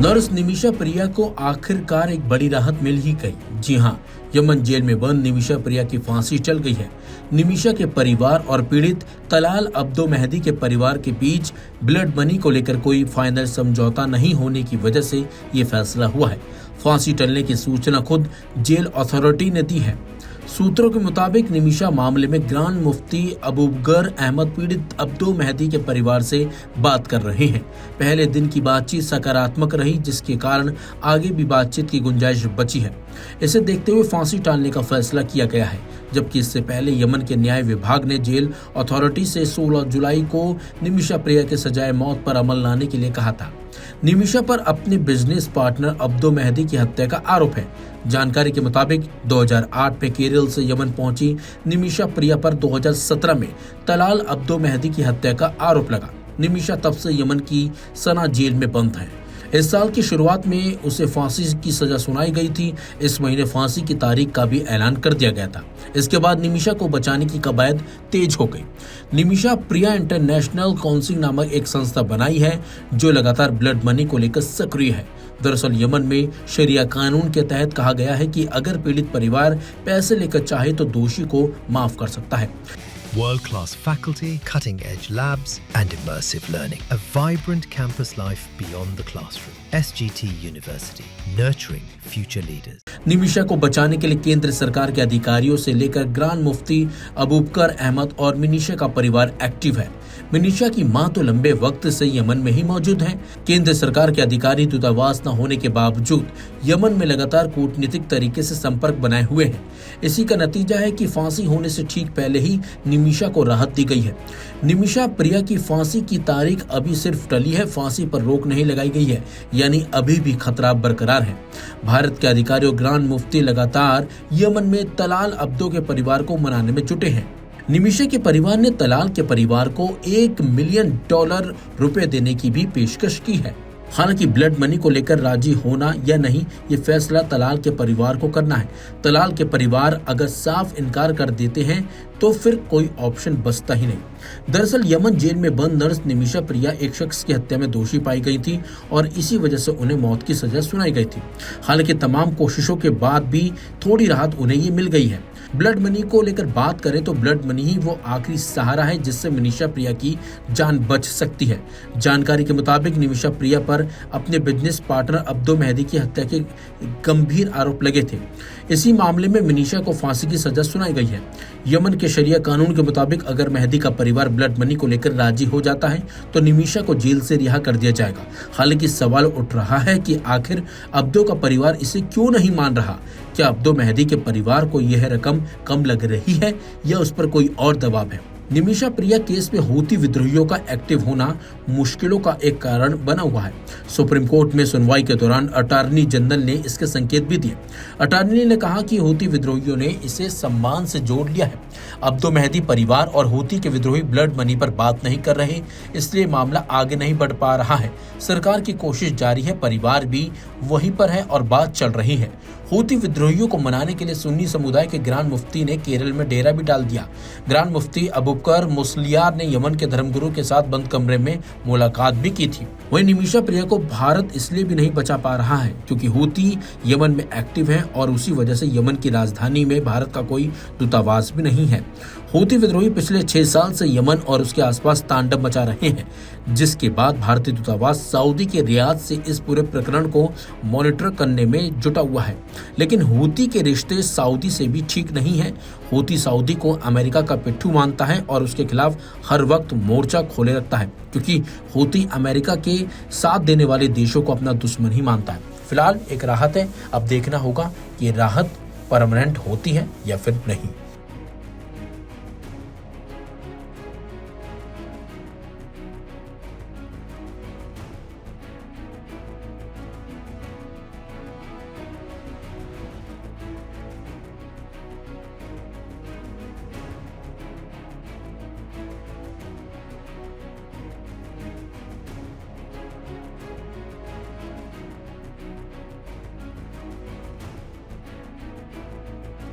Nurse Nimisha प्रिया को आखिरकार एक बड़ी राहत मिल ही गई। जी हां, यमन जेल में बंद निमिषा प्रिया की फांसी चल गई है। निमिषा के परिवार और पीड़ित तलाल अब्दो मेहदी के परिवार के बीच ब्लड मनी को लेकर कोई फाइनल समझौता नहीं होने की वजह से ये फैसला हुआ है। फांसी टलने की सूचना खुद जेल अथॉरिटी ने दी है। सूत्रों के मुताबिक निमिषा मामले में ग्रांड मुफ्ती अबूबकर अहमद पीड़ित अब्दो मेहदी के परिवार से बात कर रहे हैं। पहले दिन की बातचीत सकारात्मक रही, जिसके कारण आगे भी बातचीत की गुंजाइश बची है। इसे देखते हुए फांसी टालने का फैसला किया गया है, जबकि इससे पहले यमन के न्याय विभाग ने जेल अथॉरिटी से 16 जुलाई को निमिषा प्रिया के सजाए मौत पर अमल लाने के लिए कहा था। निमिषा पर अपने बिजनेस पार्टनर अब्दो मेहदी की हत्या का आरोप है। जानकारी के मुताबिक 2008 में केरल से यमन पहुंची निमिषा प्रिया पर 2017 में तलाल अब्दो मेहदी की हत्या का आरोप लगा। निमिषा तब से यमन की सना जेल में बंद है। इस साल की शुरुआत में उसे फांसी की सजा सुनाई गई थी। इस महीने फांसी की तारीख का भी ऐलान कर दिया गया था। इसके बाद निमिषा को बचाने की कवायद तेज हो गई। निमिषा प्रिया इंटरनेशनल काउंसिल नामक एक संस्था बनाई है, जो लगातार ब्लड मनी को लेकर सक्रिय है। दरअसल यमन में शरिया कानून के तहत कहा गया है कि अगर पीड़ित परिवार पैसे लेकर चाहे तो दोषी को माफ कर सकता है। World-class faculty, cutting-edge labs and immersive learning. A vibrant campus life beyond the classroom. SGT University, nurturing future leaders. Nimisha को बचाने के लिए केंद्र सरकार के अधिकारियों से लेकर ग्रांड मुफ्ती अबूबकर अहमद और मिनीषा का परिवार एक्टिव है। मिनीषा की मां तो लंबे वक्त से यमन में ही मौजूद हैं। केंद्र सरकार के अधिकारी दूतावास न होने के बावजूद यमन में लगातार कूटनीतिक तरीके से संपर्क बनाए हुए हैं। इसी का नतीजा है कि फांसी होने से ठीक पहले ही निमिषा को राहत दी गई है। निमिषा प्रिया की फांसी की तारीख अभी सिर्फ टली है, फांसी पर रोक नहीं लगाई गई है, यानी अभी भी खतरा बरकरार है। भारत के अधिकारियों ग्रांड मुफ्ती लगातार यमन में तलाल अब्दो के परिवार को मनाने में जुटे हैं। निमिषा के परिवार ने तलाल के परिवार को $1 मिलियन रुपए देने की भी पेशकश की है। हालांकि ब्लड मनी को लेकर राजी होना या नहीं, ये फैसला तलाल के परिवार को करना है। तलाल के परिवार अगर साफ इनकार कर देते हैं तो फिर कोई ऑप्शन बचता ही नहीं। दरअसल यमन जेल में बंद नर्स निमिषा प्रिया एक शख्स की हत्या में दोषी पाई गई थी और इसी वजह से उन्हें मौत की सजा सुनाई गई थी। हालांकि तमाम कोशिशों के बाद भी थोड़ी राहत उन्हें ये मिल गई है। ब्लड मनी को लेकर बात करें तो ब्लड मनी ही वो आखिरी सहारा है जिससे निमिषा प्रिया की जान बच सकती है। जानकारी के मुताबिक निमिषा प्रिया पर अपने बिजनेस पार्टनर अब्दो मेहदी की हत्या के गंभीर आरोप लगे थे। इसी मामले में निमिषा को फांसी की सजा सुनाई गई है। यमन के शरिया कानून के मुताबिक अगर मेहदी का परिवार ब्लड मनी को लेकर राजी हो जाता है तो निमिषा को जेल से रिहा कर दिया जाएगा। हालांकि सवाल उठ रहा है कि आखिर अब्दो का परिवार इसे क्यों नहीं मान रहा। क्या अब्दो मेहदी के परिवार को यह रकम कम लग रही है या उस पर कोई और दबाव है? निमिषा प्रिया केस में हूती विद्रोहियों का एक्टिव होना मुश्किलों का एक कारण बना हुआ है। सुप्रीम कोर्ट में सुनवाई के दौरान अटॉर्नी जनरल ने इसके संकेत भी दिए। अटॉर्नी ने कहा कि हूती विद्रोहियों ने इसे सम्मान से जोड़ लिया है। अब्दो मेहदी परिवार और हूती के विद्रोही ब्लड मनी पर बात नहीं कर रहे, इसलिए मामला आगे नहीं बढ़ पा रहा है। सरकार की कोशिश जारी है, परिवार भी वहीं पर है और बात चल रही है। हूती विद्रोहियों को मनाने के लिए सुन्नी समुदाय के ग्रांड मुफ्ती ने केरल में डेरा भी डाल दिया। ग्रांड मुफ्ती अबूबकर मुस्लियार ने यमन के धर्मगुरु के साथ बंद कमरे में मुलाकात भी की थी। वहीं निमिषा प्रिया को भारत इसलिए भी नहीं बचा पा रहा है क्योंकि हूती यमन में एक्टिव है और उसी वजह से यमन की राजधानी में भारत का कोई दूतावास भी नहीं है। हूती विद्रोही पिछले 6 साल से यमन और उसके आसपास तांडव मचा रहे हैं, जिसके बाद भारतीय दूतावास सऊदी के रियाद से इस पूरे प्रकरण को मॉनिटर करने में जुटा हुआ है। लेकिन हूती के रिश्ते सऊदी से भी ठीक नहीं है। हूती सऊदी को अमेरिका का पिट्ठू मानता है और उसके खिलाफ हर वक्त मोर्चा खोले रखता है, क्योंकि हूती अमेरिका के साथ देने वाले देशों को अपना दुश्मन ही मानता है। फिलहाल एक राहत है, अब देखना होगा कि राहत परमानेंट होती है या फिर नहीं।